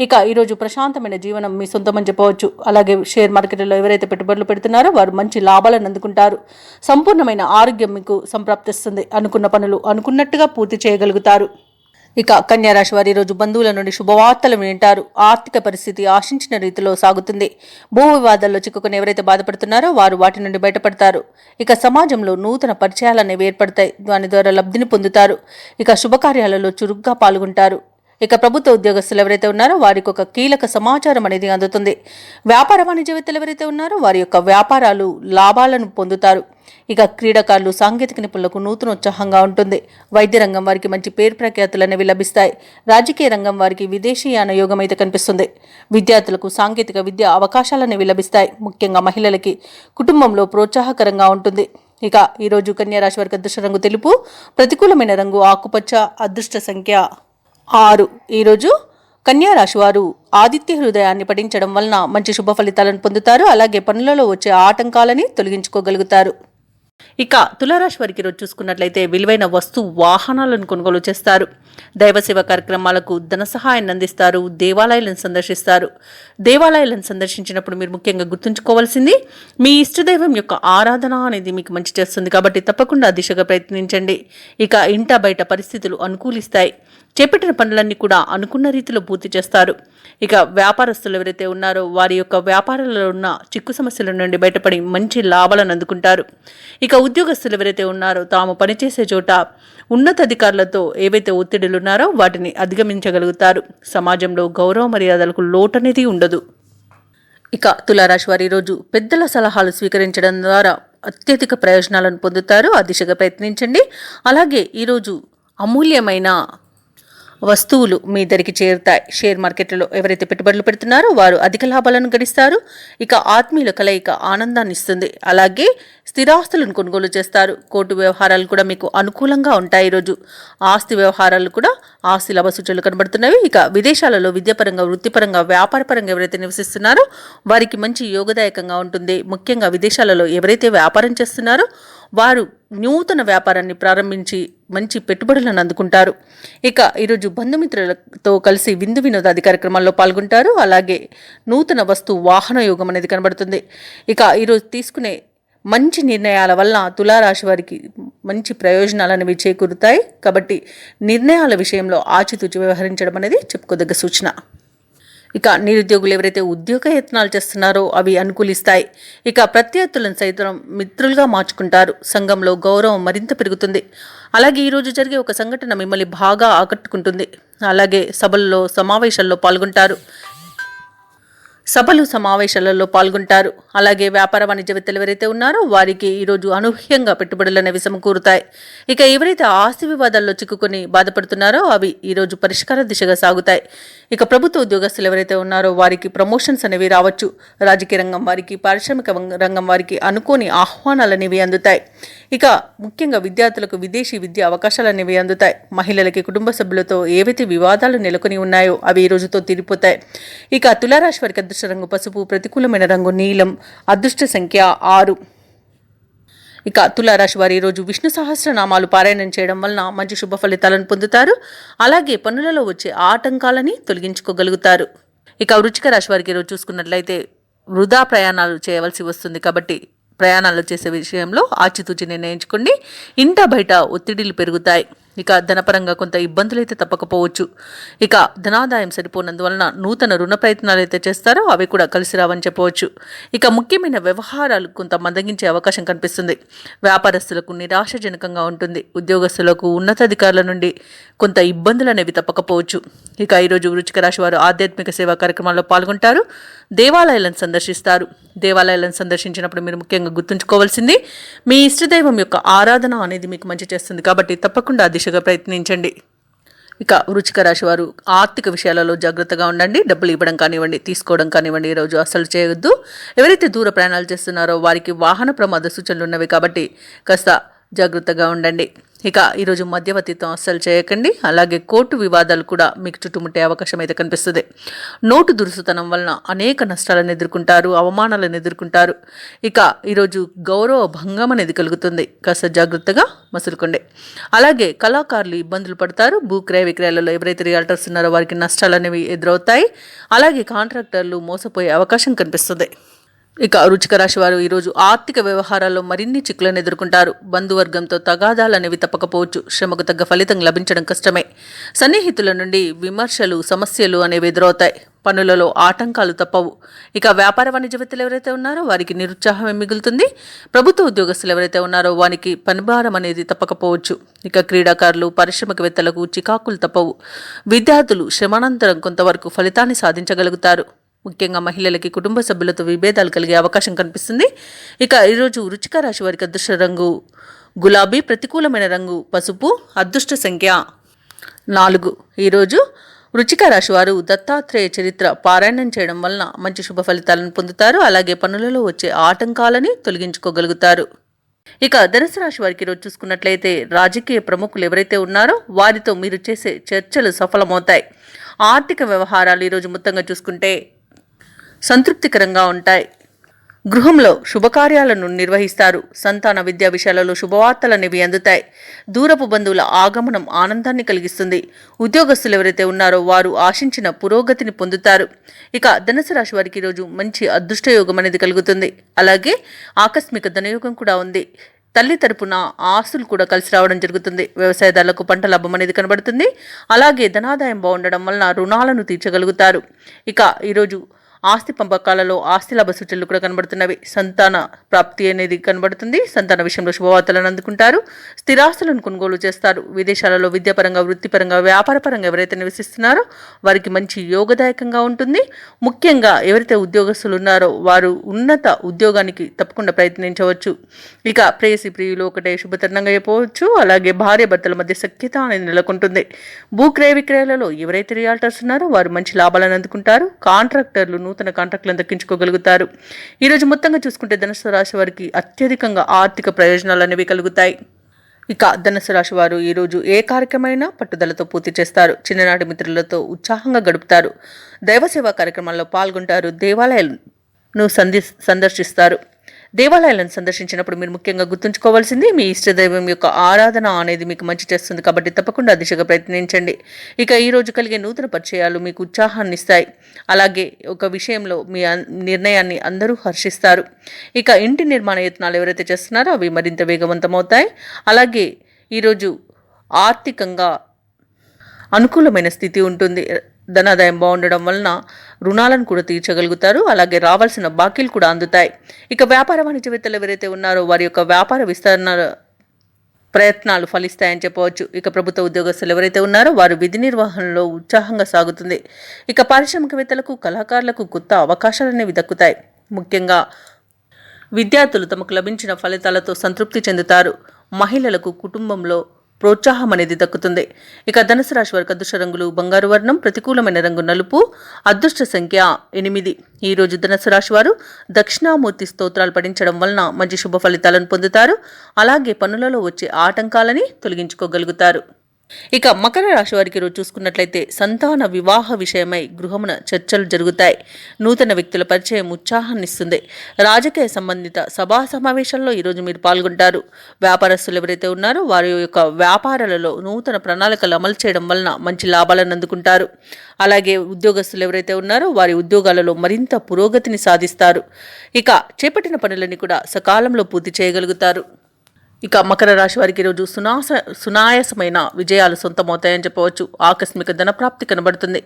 ఇక ఈరోజు ప్రశాంతమైన జీవనం మీ సొంతమని చెప్పవచ్చు. అలాగే షేర్ మార్కెట్లో ఎవరైతే పెట్టుబడులు పెడుతున్నారో వారు మంచి లాభాలను అందుకుంటారు. సంపూర్ణమైన ఆరోగ్యం మీకు సంప్రాప్తిస్తుంది. అనుకున్న పనులు అనుకున్నట్టుగా పూర్తి చేయగలుగుతారు. ఇక కన్యారాశి వారి రోజు బంధువుల నుండి శుభవార్తలు వింటారు. ఆర్థిక పరిస్థితి ఆశించిన రీతిలో సాగుతుంది. భూ వివాదాల్లో చిక్కుకుని ఎవరైతే బాధపడుతున్నారో వారు వాటి నుండి బయటపడతారు. ఇక సమాజంలో నూతన పరిచయాలనేవి ఏర్పడతాయి. దాని ద్వారా లబ్ధిని పొందుతారు. ఇక శుభకార్యాలలో చురుగ్గా పాల్గొంటారు. ఇక ప్రభుత్వ ఉద్యోగస్తులు ఎవరైతే ఉన్నారో వారికి ఒక కీలక సమాచారం అనేది అందుతుంది. వ్యాపార వాణిజ్యవేత్తలు ఎవరైతే ఉన్నారో వారి యొక్క వ్యాపారాలు లాభాలను పొందుతారు. ఇక క్రీడాకారులు సాంకేతిక నిపుణులకు నూతనోత్సాహంగా ఉంటుంది. వైద్య రంగం వారికి మంచి పేరు ప్రఖ్యాతులు అనేవి లభిస్తాయి. రాజకీయ రంగం వారికి విదేశీయాన యోగం అయితే కనిపిస్తుంది. విద్యార్థులకు సాంకేతిక విద్య అవకాశాలు అనేవి లభిస్తాయి. ముఖ్యంగా మహిళలకి కుటుంబంలో ప్రోత్సాహకరంగా ఉంటుంది. ఇక ఈరోజు కన్యారాశి వారికి అదృష్ట రంగు తెలుపు, ప్రతికూలమైన రంగు ఆకుపచ్చ, అదృష్ట సంఖ్య 6. ఈరోజు కన్యారాశి వారు ఆదిత్య హృదయాన్ని పఠించడం వలన మంచి శుభ ఫలితాలను పొందుతారు. అలాగే పనులలో వచ్చే ఆటంకాలని తొలగించుకోగలుగుతారు. ఇక తులారాశి వారికి రోజు చూసుకున్నట్లయితే విలువైన వాహనాలను కొనుగోలు చేస్తారు. దైవసేవ కార్యక్రమాలకు ధన సహాయాన్ని అందిస్తారు. దేవాలయాలను సందర్శిస్తారు. దేవాలయాలను సందర్శించినప్పుడు మీరు ముఖ్యంగా గుర్తుంచుకోవాల్సింది మీ ఇష్టదైవం యొక్క ఆరాధన అనేది మీకు మంచి చేస్తుంది. కాబట్టి తప్పకుండా దిశగా ప్రయత్నించండి. ఇక ఇంట బయట పరిస్థితులు అనుకూలిస్తాయి. చేపట్టిన పనులన్నీ కూడా అనుకున్న రీతిలో పూర్తి చేస్తారు. ఇక వ్యాపారస్తులు ఎవరైతే ఉన్నారో వారి యొక్క వ్యాపారాలలో ఉన్న చిక్కు సమస్యల నుండి బయటపడి మంచి లాభాలను అందుకుంటారు. ఇక ఉద్యోగస్తులు ఎవరైతే ఉన్నారో తాము పనిచేసే చోట ఉన్నతాధికారులతో ఏవైతే ఒత్తిడులు ఉన్నారో వాటిని అధిగమించగలుగుతారు. సమాజంలో గౌరవ మర్యాదలకు లోటు అనేది ఉండదు. ఇక తులారాశి వారి రోజు పెద్దల సలహాలు స్వీకరించడం ద్వారా అత్యధిక ప్రయోజనాలను పొందుతారు. ఆ దిశగా ప్రయత్నించండి. అలాగే ఈరోజు అమూల్యమైన వస్తువులు మీ దగ్గరికి చేరుతాయి. షేర్ మార్కెట్లలో ఎవరైతే పెట్టుబడులు పెడుతున్నారో వారు అధిక లాభాలను గడిస్తారు. ఇక ఆత్మీయుల కలయిక ఆనందాన్ని ఇస్తుంది. అలాగే స్థిరాస్తులను కొనుగోలు చేస్తారు. కోర్టు వ్యవహారాలు కూడా మీకు అనుకూలంగా ఉంటాయి. ఈరోజు ఆస్తి వ్యవహారాలు కూడా ఆస్తి లాభ సూచనలు కనబడుతున్నవి. ఇక విదేశాలలో విద్యాపరంగా, వృత్తిపరంగా, వ్యాపారపరంగా ఎవరైతే నివసిస్తున్నారో వారికి మంచి యోగదాయకంగా ఉంటుంది. ముఖ్యంగా విదేశాలలో ఎవరైతే వ్యాపారం చేస్తున్నారో వారు నూతన వ్యాపారాన్ని ప్రారంభించి మంచి పెట్టుబడులను అందుకుంటారు. ఇక ఈరోజు బంధుమిత్రులతో కలిసి విందు వినోదాది కార్యక్రమాల్లో పాల్గొంటారు. అలాగే నూతన వాహన యోగం అనేది కనబడుతుంది. ఇక ఈరోజు తీసుకునే మంచి నిర్ణయాల వల్ల తులారాశి వారికి మంచి ప్రయోజనాలు అనేవి చేకూరుతాయి. కాబట్టి నిర్ణయాల విషయంలో ఆచితూచి వ్యవహరించడం అనేది చెప్పుకోదగ్గ సూచన. ఇక నిరుద్యోగులు ఎవరైతే ఉద్యోగ యత్నాలు చేస్తున్నారో అవి అనుకూలిస్తాయి. ఇక ప్రత్యర్థులను సైతం మిత్రులుగా మార్చుకుంటారు. సంఘంలో గౌరవం మరింత పెరుగుతుంది. అలాగే ఈరోజు జరిగే ఒక సంఘటన మిమ్మల్ని బాగా ఆకట్టుకుంటుంది. అలాగే సమావేశాల్లో పాల్గొంటారు. అలాగే వ్యాపార వాణిజ్యవేత్తలు ఎవరైతే ఉన్నారో వారికి ఈరోజు అనూహ్యంగా పెట్టుబడులు అనేవి సమకూరుతాయి. ఇక ఎవరైతే ఆస్తి వివాదాల్లో చిక్కుకొని బాధపడుతున్నారో అవి ఈరోజు పరిష్కార దిశగా సాగుతాయి. ఇక ప్రభుత్వ ఉద్యోగస్తులు ఎవరైతే ఉన్నారో వారికి ప్రమోషన్స్ అనేవి రావచ్చు. రాజకీయ రంగం వారికి, పారిశ్రామిక రంగం వారికి అనుకోని ఆహ్వానాలు అనేవి అందుతాయి. ఇక ముఖ్యంగా విద్యార్థులకు విదేశీ విద్య అవకాశాలు అనేవి అందుతాయి. మహిళలకి కుటుంబ సభ్యులతో ఏవైతే వివాదాలు నెలకొని ఉన్నాయో అవి ఈ రోజుతో తీరిపోతాయి. ఇక తులారాశి వారికి అదృష్ట రంగు పసుపు, ప్రతికూలమైన రంగు నీలం, అదృష్ట సంఖ్య 6. ఇక తులారాశి వారి ఈరోజు విష్ణు సహస్రనామాలు పారాయణం చేయడం వలన మంచి శుభ ఫలితాలను పొందుతారు. అలాగే పనులలో వచ్చే ఆటంకాలని తొలగించుకోగలుగుతారు. ఇక వృశ్చిక రాశి వారికి ఈరోజు చూసుకున్నట్లయితే వృధా ప్రయాణాలు చేయవలసి వస్తుంది. కాబట్టి ప్రయాణాలు చేసే విషయంలో ఆచితూచి నిర్ణయించుకోండి. ఇంట బయట ఒత్తిడిలు పెరుగుతాయి. ఇక ధనపరంగా కొంత ఇబ్బందులు అయితే తప్పకపోవచ్చు. ఇక ధనాదాయం సరిపోనందువలన నూతన రుణ ప్రయత్నాలు అయితే చేస్తారో అవి కూడా కలిసి రావని చెప్పవచ్చు. ఇక ముఖ్యమైన వ్యవహారాలు కొంత మందగించే అవకాశం కనిపిస్తుంది. వ్యాపారస్తులకు నిరాశజనకంగా ఉంటుంది. ఉద్యోగస్తులకు ఉన్నతాధికారుల నుండి కొంత ఇబ్బందులు అనేవి తప్పకపోవచ్చు. ఇక ఈరోజు వృశ్చిక రాశి వారు ఆధ్యాత్మిక సేవా కార్యక్రమాల్లో పాల్గొంటారు. దేవాలయాలను సందర్శిస్తారు. దేవాలయాలను సందర్శించినప్పుడు మీరు ముఖ్యంగా గుర్తుంచుకోవాల్సింది మీ ఇష్టదైవం యొక్క ఆరాధన అనేది మీకు మంచి చేస్తుంది. కాబట్టి తప్పకుండా దిశగా ప్రయత్నించండి. ఇక వృశ్చిక రాశి వారు ఆర్థిక విషయాలలో జాగ్రత్తగా ఉండండి. డబ్బులు ఇవ్వడం కానివ్వండి, తీసుకోవడం కానివ్వండి ఈరోజు అసలు చేయొద్దు. ఎవరైతే దూర ప్రయాణాలు చేస్తున్నారో వారికి వాహన ప్రమాద సూచనలు ఉన్నవి. కాబట్టి కాస్త జాగ్రత్తగా ఉండండి. ఇక ఈరోజు మధ్యవర్తిత్వం అస్సలు చేయకండి. అలాగే కోర్టు వివాదాలు కూడా మీకు చుట్టుముట్టే అవకాశం అయితే కనిపిస్తుంది. నోటు దురుసుతనం వలన అనేక నష్టాలను ఎదుర్కొంటారు, అవమానాలను ఎదుర్కొంటారు. ఇక ఈరోజు గౌరవ భంగం అనేది కలుగుతుంది. కాస్త జాగ్రత్తగా మసులుకోండి. అలాగే కళాకారులు ఇబ్బందులు పడతారు. భూ క్రయ విక్రయాలలో ఎవరైతే రియాల్టర్స్ ఉన్నారో వారికి నష్టాలు అనేవి ఎదురవుతాయి. అలాగే కాంట్రాక్టర్లు మోసపోయే అవకాశం కనిపిస్తుంది. ఇక వృశ్చిక రాశి వారు ఈరోజు ఆర్థిక వ్యవహారాల్లో మరిన్ని చిక్కులను ఎదుర్కొంటారు. బంధువర్గంతో తగాదాలు అనేవి తప్పకపోవచ్చు. శ్రమకు తగ్గ ఫలితం లభించడం కష్టమే. సన్నిహితుల నుండి విమర్శలు, సమస్యలు అనేవి ఎదురవుతాయి. పనులలో ఆటంకాలు తప్పవు. ఇక వ్యాపార వాణిజ్య వ్యక్తులు ఎవరైతే ఉన్నారో వారికి నిరుత్సాహమే మిగులుతుంది. ప్రభుత్వ ఉద్యోగస్తులు ఎవరైతే ఉన్నారో వారికి పనిభారం అనేది తప్పకపోవచ్చు. ఇక క్రీడాకారులు, పారిశ్రామికవేత్తలకు చికాకులు తప్పవు. విద్యార్థులు శ్రమానంతరం కొంతవరకు ఫలితాన్ని సాధించగలుగుతారు. ముఖ్యంగా మహిళలకి కుటుంబ సభ్యులతో విభేదాలు కలిగే అవకాశం కనిపిస్తుంది. ఇక ఈరోజు వృశ్చిక రాశి వారికి అదృష్ట రంగు గులాబీ, ప్రతికూలమైన రంగు పసుపు, అదృష్ట సంఖ్య 4. ఈరోజు వృశ్చిక రాశి వారు దత్తాత్రేయ చరిత్ర పారాయణం చేయడం వలన మంచి శుభ ఫలితాలను పొందుతారు. అలాగే పనులలో వచ్చే ఆటంకాలని తొలగించుకోగలుగుతారు. ఇక ధనుసు రాశి వారికి ఈరోజు చూసుకున్నట్లయితే రాజకీయ ప్రముఖులు ఎవరైతే ఉన్నారో వారితో మీరు చేసే చర్చలు సఫలమవుతాయి. ఆర్థిక వ్యవహారాలు ఈరోజు మొత్తంగా చూసుకుంటే సంతృప్తికరంగా ఉంటాయి. గృహంలో శుభకార్యాలను నిర్వహిస్తారు. సంతాన విద్యా విషయాలలో శుభవార్తలనేవి అందుతాయి. దూరపు బంధువుల ఆగమనం ఆనందాన్ని కలిగిస్తుంది. ఉద్యోగస్తులు ఎవరైతే ఉన్నారో వారు ఆశించిన పురోగతిని పొందుతారు. ఇక ధనుసు రాశి వారికి ఈరోజు మంచి అదృష్టయోగం అనేది కలుగుతుంది. అలాగే ఆకస్మిక ధనయోగం కూడా ఉంది. తల్లి తరపున ఆస్తులు కూడా కలిసి రావడం జరుగుతుంది. వ్యవసాయదారులకు పంట లాభం అనేది కనబడుతుంది. అలాగే ధనాదాయం బాగుండడం వలన రుణాలను తీర్చగలుగుతారు. ఇక ఈరోజు ఆస్తి పంపకాలలో ఆస్తి లాభ సూచనలు కూడా కనబడుతున్నవి. సంతాన ప్రాప్తి అనేది కనబడుతుంది. సంతాన విషయంలో శుభవార్తలను అందుకుంటారు. స్థిరాస్తులను కొనుగోలు చేస్తారు. విదేశాలలో విద్యాపరంగా, వృత్తిపరంగా, వ్యాపారపరంగా ఎవరైతే నివసిస్తున్నారో వారికి మంచి యోగదాయకంగా ఉంటుంది. ముఖ్యంగా ఎవరైతే ఉద్యోగస్తులు ఉన్నారో వారు ఉన్నత ఉద్యోగానికి తప్పకుండా ప్రయత్నించవచ్చు. ఇక ప్రేయసి ప్రియులు ఒకటే శుభతరుణంగా చెప్పవచ్చు. అలాగే భార్య భర్తల మధ్య సఖ్యత అనేది నెలకొంటుంది. భూక్రయ విక్రయాలలో ఎవరైతే రియాల్టర్స్ ఉన్నారో వారు మంచి లాభాలను అందుకుంటారు. కాంట్రాక్టర్లు నూతన కాంట్రాక్టులను దక్కించుకోగలుగుతారు. ఈరోజు మొత్తంగా చూసుకుంటే ధనుసు రాశి వారికి అత్యధికంగా ఆర్థిక ప్రయోజనాలు అనేవి కలుగుతాయి. ఇక ధనుసు రాశి వారు ఈరోజు ఏ కార్యక్రమైనా పట్టుదలతో పూర్తి చేస్తారు. చిన్ననాటి మిత్రులతో ఉత్సాహంగా గడుపుతారు. దైవ సేవా కార్యక్రమాల్లో పాల్గొంటారు. దేవాలయాలను సందర్శిస్తారు. దేవాలయాలను సందర్శించినప్పుడు మీరు ముఖ్యంగా గుర్తుంచుకోవాల్సింది మీ ఇష్టదైవం యొక్క ఆరాధన అనేది మీకు మంచి చేస్తుంది. కాబట్టి తప్పకుండా దిశగా ప్రయత్నించండి. ఇక ఈరోజు కలిగే నూతన పరిచయాలు మీకు ఉత్సాహాన్ని ఇస్తాయి. అలాగే ఒక విషయంలో మీ నిర్ణయాన్ని అందరూ హర్షిస్తారు. ఇక ఇంటి నిర్మాణ యత్నాలు ఎవరైతే చేస్తున్నారో అవి మరింత వేగవంతమవుతాయి. అలాగే ఈరోజు ఆర్థికంగా అనుకూలమైన స్థితి ఉంటుంది. ధనాదాయం బాగుండడం వలన రుణాలను కూడా తీర్చగలుగుతారు. అలాగే రావాల్సిన బాకీలు కూడా అందుతాయి. ఇక వ్యాపార వాణిజ్యవేత్తలు ఎవరైతే ఉన్నారో వారి యొక్క వ్యాపార విస్తరణ ప్రయత్నాలు ఫలిస్తాయని చెప్పవచ్చు. ఇక ప్రభుత్వ ఉద్యోగస్తులు ఎవరైతే ఉన్నారో వారు విధి నిర్వహణలో ఉత్సాహంగా సాగుతుంది. ఇక పారిశ్రామికవేత్తలకు, కళాకారులకు కొత్త అవకాశాలు అనేవి దక్కుతాయి. ముఖ్యంగా విద్యార్థులు తమకు లభించిన ఫలితాలతో సంతృప్తి చెందుతారు. మహిళలకు కుటుంబంలో ప్రోత్సాహం అనేది దక్కుతుంది. ఇక ధనుసు రాశి వారికి అదృష్ట రంగులు బంగారు వర్ణం, ప్రతికూలమైన రంగు నలుపు, అదృష్ట సంఖ్య 8. ఈరోజు ధనుసు రాశి వారు దక్షిణామూర్తి స్తోత్రాలు పఠించడం వలన మంచి శుభ ఫలితాలను పొందుతారు. అలాగే పనులలో వచ్చే ఆటంకాలని తొలగించుకోగలుగుతారు. ఇక మకర రాశి వారికి ఈరోజు చూసుకున్నట్లయితే సంతాన వివాహ విషయమై గృహమున చర్చలు జరుగుతాయి. నూతన వ్యక్తుల పరిచయం ఉత్సాహాన్ని ఇస్తుంది. రాజకీయ సంబంధిత సభా సమావేశాల్లో ఈరోజు మీరు పాల్గొంటారు. వ్యాపారస్తులు ఎవరైతే ఉన్నారో వారి యొక్క వ్యాపారాలలో నూతన ప్రణాళికలు అమలు చేయడం వలన మంచి లాభాలను అందుకుంటారు. అలాగే ఉద్యోగస్తులు ఎవరైతే ఉన్నారో వారి ఉద్యోగాలలో మరింత పురోగతిని సాధిస్తారు. ఇక చేపట్టిన పనులని కూడా సకాలంలో పూర్తి చేయగలుగుతారు. ఇక మకర రాశి వారికి ఈరోజు సునాయాసమైన విజయాలు సొంతమవుతాయని చెప్పవచ్చు. ఆకస్మిక ధనప్రాప్తి కనబడుతుంది.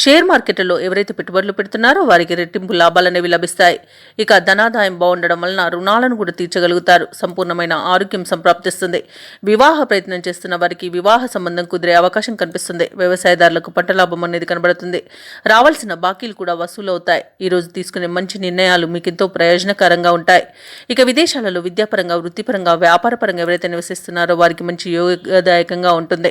షేర్ మార్కెట్లో ఎవరైతే పెట్టుబడులు పెడుతున్నారో వారికి రెట్టింపు లాభాలనేవి లభిస్తాయి. ఇక ధనాదాయం బాగుండడం వలన రుణాలను కూడా తీర్చగలుగుతారు. సంపూర్ణమైన ఆరోగ్యం సంప్రాప్తిస్తుంది. వివాహ ప్రయత్నం చేస్తున్న వారికి వివాహ సంబంధం కుదిరే అవకాశం కనిపిస్తుంది. వ్యవసాయదారులకు పంట లాభం అనేది కనబడుతుంది. రావాల్సిన బాకీలు కూడా వసూలు అవుతాయి. ఈరోజు తీసుకునే మంచి నిర్ణయాలు మీకు ఎంతో ప్రయోజనకరంగా ఉంటాయి. ఇక విదేశాలలో విద్యాపరంగా, వృత్తిపరంగా, వ్యాపారపరంగా ఎవరైతే నివసిస్తున్నారో వారికి మంచి యోగదాయకంగా ఉంటుంది.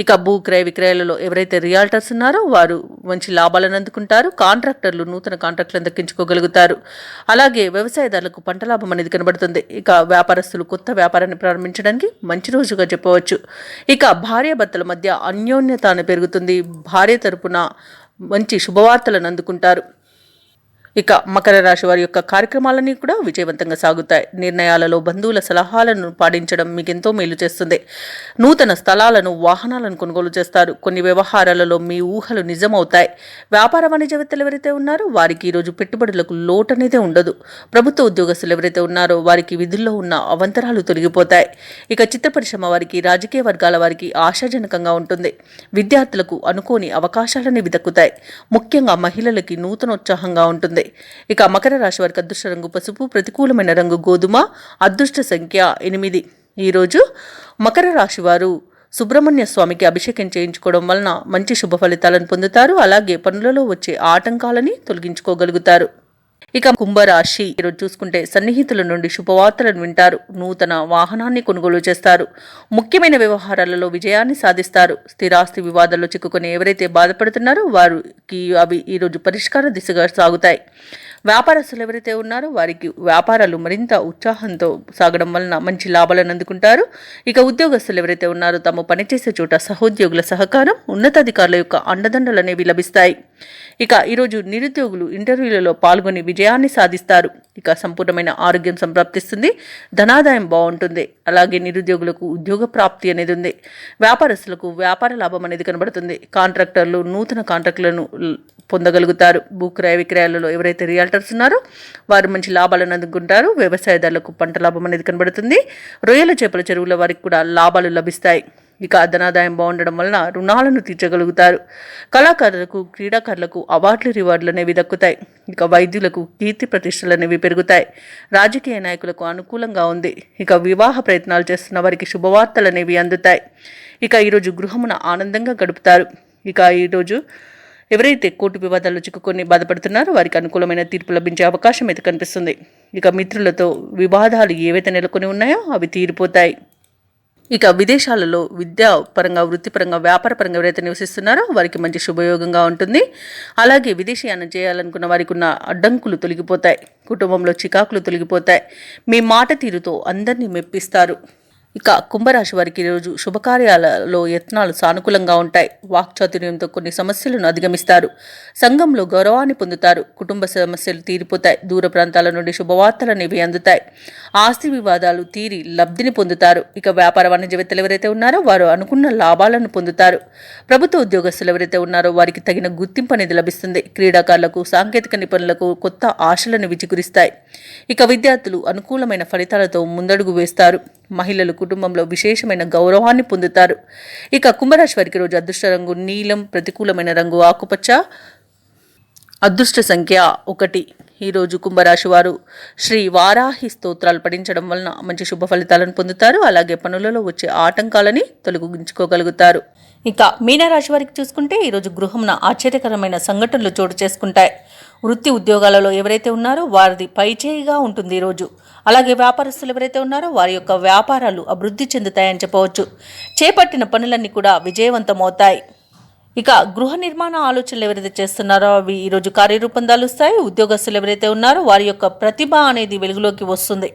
ఇక భూక్రయ విక్రయాలలో ఎవరైతే రియాల్టర్స్ ఉన్నారో వారు మంచి లాభాలను అందుకుంటారు. కాంట్రాక్టర్లు నూతన కాంట్రాక్టులను దక్కించుకోగలుగుతారు. అలాగే వ్యవసాయదారులకు పంట లాభం అనేది కనబడుతుంది. ఇక వ్యాపారస్తులు కొత్త వ్యాపారాన్ని ప్రారంభించడానికి మంచి రోజుగా చెప్పవచ్చు. ఇక భార్యాభర్తల మధ్య అన్యోన్యత పెరుగుతుంది. భార్య తరపున మంచి శుభవార్తలను అందుకుంటారు. ఇక మకర రాశి వారి యొక్క కార్యక్రమాలన్నీ కూడా విజయవంతంగా సాగుతాయి. నిర్ణయాలలో బంధువుల సలహాలను పాటించడం మీకు ఎంతో మేలు చేస్తుంది. నూతన స్థలాలను, వాహనాలను కొనుగోలు చేస్తారు. కొన్ని వ్యవహారాలలో మీ ఊహలు నిజమవుతాయి. వ్యాపార వాణిజ్యవేత్తలు ఎవరైతే ఉన్నారో వారికి ఈరోజు పెట్టుబడులకు లోటు అనేది ఉండదు. ప్రభుత్వ ఉద్యోగస్తులు ఎవరైతే ఉన్నారో వారికి విధుల్లో ఉన్న అవంతరాలు తొలగిపోతాయి. ఇక చిత్ర పరిశ్రమ వారికి, రాజకీయ వర్గాల వారికి ఆశాజనకంగా ఉంటుంది. విద్యార్థులకు అనుకోని అవకాశాలనేవి దక్కుతాయి. ముఖ్యంగా మహిళలకి నూతనోత్సాహంగా ఉంటుంది. ఇక మకర రాశి వారికి అదృష్ట రంగు పసుపు, ప్రతికూలమైన రంగు గోధుమ, అదృష్ట సంఖ్య 8. ఈరోజు మకర రాశి వారు సుబ్రహ్మణ్య స్వామికి అభిషేకం చేయించుకోవడం వలన మంచి శుభ ఫలితాలను పొందుతారు. అలాగే పనులలో వచ్చే ఆటంకాలని తొలగించుకోగలుగుతారు. ఇక కుంభరాశి ఈరోజు చూసుకుంటే సన్నిహితుల నుండి శుభవార్తలను వింటారు. నూతన వాహనాన్ని కొనుగోలు చేస్తారు. ముఖ్యమైన వ్యవహారాలలో విజయాన్ని సాధిస్తారు. స్థిరాస్తి వివాదాల్లో చిక్కుకొని ఎవరైతే బాధపడుతున్నారో వారికి అవి ఈరోజు పరిష్కార దిశగా సాగుతాయి. వ్యాపారస్తులు ఎవరైతే ఉన్నారో వారికి వ్యాపారాలు మరింత ఉత్సాహంతో సాగడం వలన మంచి లాభాలను అందుకుంటారు. ఇక ఉద్యోగస్తులు ఎవరైతే ఉన్నారో తాము పనిచేసే చోట సహోద్యోగుల సహకారం, ఉన్నతాధికారుల యొక్క అండదండలు అనేవి లభిస్తాయి. ఇక ఈరోజు నిరుద్యోగులు ఇంటర్వ్యూలలో పాల్గొని విజయాన్ని సాధిస్తారు. ఇక సంపూర్ణమైన ఆరోగ్యం సంప్రాప్తిస్తుంది. ధనాదాయం బాగుంటుంది. అలాగే నిరుద్యోగులకు ఉద్యోగ ప్రాప్తి అనేది ఉంది. వ్యాపారస్తులకు వ్యాపార లాభం అనేది కనబడుతుంది. కాంట్రాక్టర్లు నూతన కాంట్రాక్టులను పొందగలుగుతారు. భూక్రయ విక్రయాలలో ఎవరైతే రియాల్టర్స్ ఉన్నారో వారు మంచి లాభాలను అందుకుంటారు. వ్యవసాయదారులకు పంట లాభం అనేది కనబడుతుంది. రొయ్యల చేపల చెరువుల వారికి కూడా లాభాలు లభిస్తాయి. ఇక ధనాదాయం బాగుండడం వలన రుణాలను తీర్చగలుగుతారు. కళాకారులకు, క్రీడాకారులకు అవార్డులు, రివార్డులు అనేవి దక్కుతాయి. ఇక వైద్యులకు కీర్తి ప్రతిష్టలు అనేవి పెరుగుతాయి. రాజకీయ నాయకులకు అనుకూలంగా ఉంది. ఇక వివాహ ప్రయత్నాలు చేస్తున్న వారికి శుభవార్తలు అనేవి అందుతాయి. ఇక ఈరోజు గృహమున ఆనందంగా గడుపుతారు. ఇక ఈరోజు ఎవరైతే కోర్టు వివాదాల్లో చిక్కుకొని బాధపడుతున్నారో వారికి అనుకూలమైన తీర్పు లభించే అవకాశం అయితే కనిపిస్తుంది. ఇక మిత్రులతో వివాదాలు ఏవైతే నెలకొని ఉన్నాయో అవి తీరిపోతాయి. ఇక విదేశాలలో విద్యాపరంగా, వృత్తిపరంగా, వ్యాపారపరంగా ఎవరైతే నివసిస్తున్నారో వారికి మంచి శుభయోగంగా ఉంటుంది. అలాగే విదేశీయానం చేయాలనుకున్న వారికి ఉన్న అడ్డంకులు తొలగిపోతాయి. కుటుంబంలో చికాకులు తొలగిపోతాయి. మీ మాట తీరుతో అందరినీ మెప్పిస్తారు. ఇక కుంభరాశి వారికి ఈరోజు శుభకార్యాలలో యత్నాలు సానుకూలంగా ఉంటాయి. వాక్చాతుర్యంతో కొన్ని సమస్యలను అధిగమిస్తారు. సంఘంలో గౌరవాన్ని పొందుతారు. కుటుంబ సమస్యలు తీరిపోతాయి. దూర ప్రాంతాల నుండి శుభవార్తలు అనేవి అందుతాయి. ఆస్తి వివాదాలు తీరి లబ్ధిని పొందుతారు. ఇక వ్యాపార వాణిజ్యవేత్తలు ఎవరైతే ఉన్నారో వారు అనుకున్న లాభాలను పొందుతారు. ప్రభుత్వ ఉద్యోగస్తులు ఎవరైతే ఉన్నారో వారికి తగిన గుర్తింపు అనేది లభిస్తుంది. క్రీడాకారులకు, సాంకేతిక నిపుణులకు కొత్త ఆశలను విచిగురిస్తాయి. ఇక విద్యార్థులు అనుకూలమైన ఫలితాలతో ముందడుగు వేస్తారు. మహిళలు కుటుంబంలో విశేషమైన గౌరవాన్ని పొందుతారు. ఇక కుంభరాశి వారికి రోజు అదృష్ట రంగు నీలం, ప్రతికూలమైన రంగు ఆకుపచ్చ, అదృష్ట సంఖ్య 1. ఈరోజు కుంభరాశి వారు శ్రీ వారాహి స్తోత్రాలు పఠించడం వలన మంచి శుభ ఫలితాలను పొందుతారు. అలాగే పనులలో వచ్చే ఆటంకాలని తొలగించుకోగలుగుతారు. ఇక మీనరాశి వారికి చూసుకుంటే ఈరోజు గృహమున ఆశ్చర్యకరమైన సంఘటనలు చోటు చేసుకుంటాయి. వృత్తి ఉద్యోగాలలో ఎవరైతే ఉన్నారో వారిది పైచేయిగా ఉంటుంది ఈరోజు. అలాగే వ్యాపారస్తులు ఎవరైతే ఉన్నారో వారి యొక్క వ్యాపారాలు అభివృద్ధి చెందుతాయని చెప్పవచ్చు. చేపట్టిన పనులన్నీ కూడా విజయవంతమవుతాయి. ఇక గృహ నిర్మాణ ఆలోచనలు ఎవరైతే చేస్తున్నారో అవి ఈరోజు కార్యరూపం దాలుస్తాయి. ఉద్యోగస్తులు ఎవరైతే ఉన్నారో వారి యొక్క ప్రతిభ అనేది వెలుగులోకి వస్తుంది.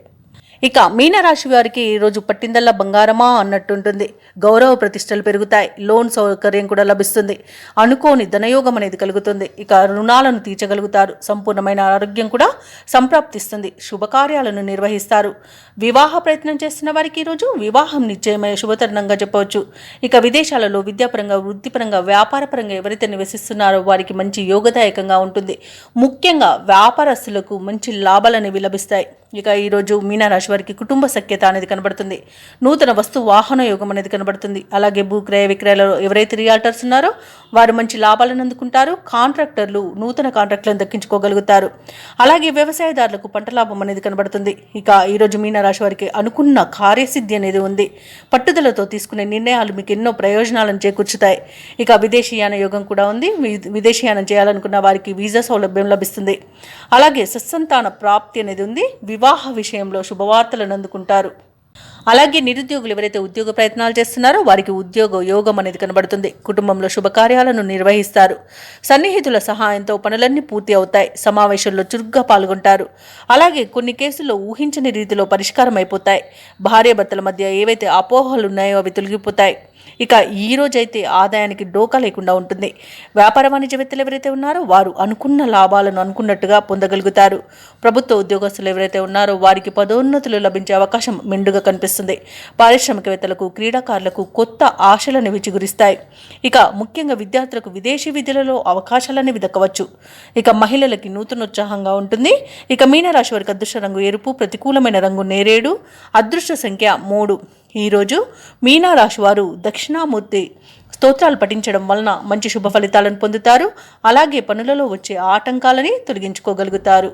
ఇక మీనరాశి వారికి ఈరోజు పట్టిందల్లా బంగారమా అన్నట్టుంటుంది. గౌరవ ప్రతిష్టలు పెరుగుతాయి. లోన్ సౌకర్యం కూడా లభిస్తుంది. అనుకోని ధనయోగం అనేది కలుగుతుంది. ఇక రుణాలను తీర్చగలుగుతారు. సంపూర్ణమైన ఆరోగ్యం కూడా సంప్రాప్తిస్తుంది. శుభకార్యాలను నిర్వహిస్తారు. వివాహ ప్రయత్నం చేస్తున్న వారికి ఈరోజు వివాహం నిశ్చయమైన శుభతరుణంగా చెప్పవచ్చు. ఇక విదేశాలలో విద్యాపరంగా, వృత్తిపరంగా, వ్యాపారపరంగా ఎవరైతే నివసిస్తున్నారో వారికి మంచి యోగదాయకంగా ఉంటుంది. ముఖ్యంగా వ్యాపారస్తులకు మంచి లాభాలు అనేవి లభిస్తాయి. ఇక ఈరోజు మీనరాశి వారికి కుటుంబ సఖ్యత అనేది కనబడుతుంది. నూతన వస్తు వాహన యోగం అనేది కనబడుతుంది. అలాగే భూక్రయ విక్రయాలలో ఎవరైతే రియాల్టర్స్ ఉన్నారో వారు మంచి లాభాలను అందుకుంటారు. కాంట్రాక్టర్లు నూతన కాంట్రాక్టులను దక్కించుకోగలుగుతారు. అలాగే వ్యవసాయదారులకు పంట లాభం అనేది కనబడుతుంది. ఇక ఈరోజు మీనరాశి వారికి అనుకున్న కార్యసిద్ధి అనేది ఉంది. పట్టుదలతో తీసుకునే నిర్ణయాలు మీకు ఎన్నో ప్రయోజనాలను చేకూర్చుతాయి. ఇక విదేశీయాన యోగం కూడా ఉంది. విదేశీయానం చేయాలనుకున్న వారికి వీసా సౌలభ్యం లభిస్తుంది. అలాగే సత్సంతాన ప్రాప్తి అనేది ఉంది. వివాహ విషయంలో శుభవార్తలను అందుకుంటారు. అలాగే నిరుద్యోగులు ఎవరైతే ఉద్యోగ ప్రయత్నాలు చేస్తున్నారో వారికి ఉద్యోగ యోగం అనేది కనబడుతుంది. కుటుంబంలో శుభకార్యాలను నిర్వహిస్తారు. సన్నిహితుల సహాయంతో పనులన్నీ పూర్తి అవుతాయి. సమావేశంలో చురుగ్గా పాల్గొంటారు. అలాగే కొన్ని కేసుల్లో ఊహించని రీతిలో పరిష్కారం అయిపోతాయి. భార్యాభర్తల మధ్య ఏవైతే అపోహలు ఉన్నాయో అవి తొలగిపోతాయి. ఇక ఈ రోజైతే ఆదాయానికి డోకా లేకుండా ఉంటుంది. వ్యాపార వాణిజ్యవేత్తలు ఎవరైతే ఉన్నారో వారు అనుకున్న లాభాలను అనుకున్నట్టుగా పొందగలుగుతారు. ప్రభుత్వ ఉద్యోగస్తులు ఎవరైతే ఉన్నారో వారికి పదోన్నతులు లభించే అవకాశం మెండుగా కనిపిస్తుంది. పారిశ్రామికవేత్తలకు, క్రీడాకారులకు కొత్త ఆశలను విచిగురిస్తాయి. ఇక ముఖ్యంగా విద్యార్థులకు విదేశీ విద్యలలో అవకాశాలనేవి దక్కవచ్చు. ఇక మహిళలకి నూతనోత్సాహంగా ఉంటుంది. ఇక మీనరాశి వారికి అదృష్ట రంగు ఎరుపు, ప్రతికూలమైన రంగు నేరేడు, అదృష్ట సంఖ్య 3. ఈరోజు మీనరాశి వారు దక్షిణామూర్తి స్తోత్రాలు పఠించడం వలన మంచి శుభ ఫలితాలను పొందుతారు. అలాగే పనులలో వచ్చే ఆటంకాలని తొలగించుకోగలుగుతారు.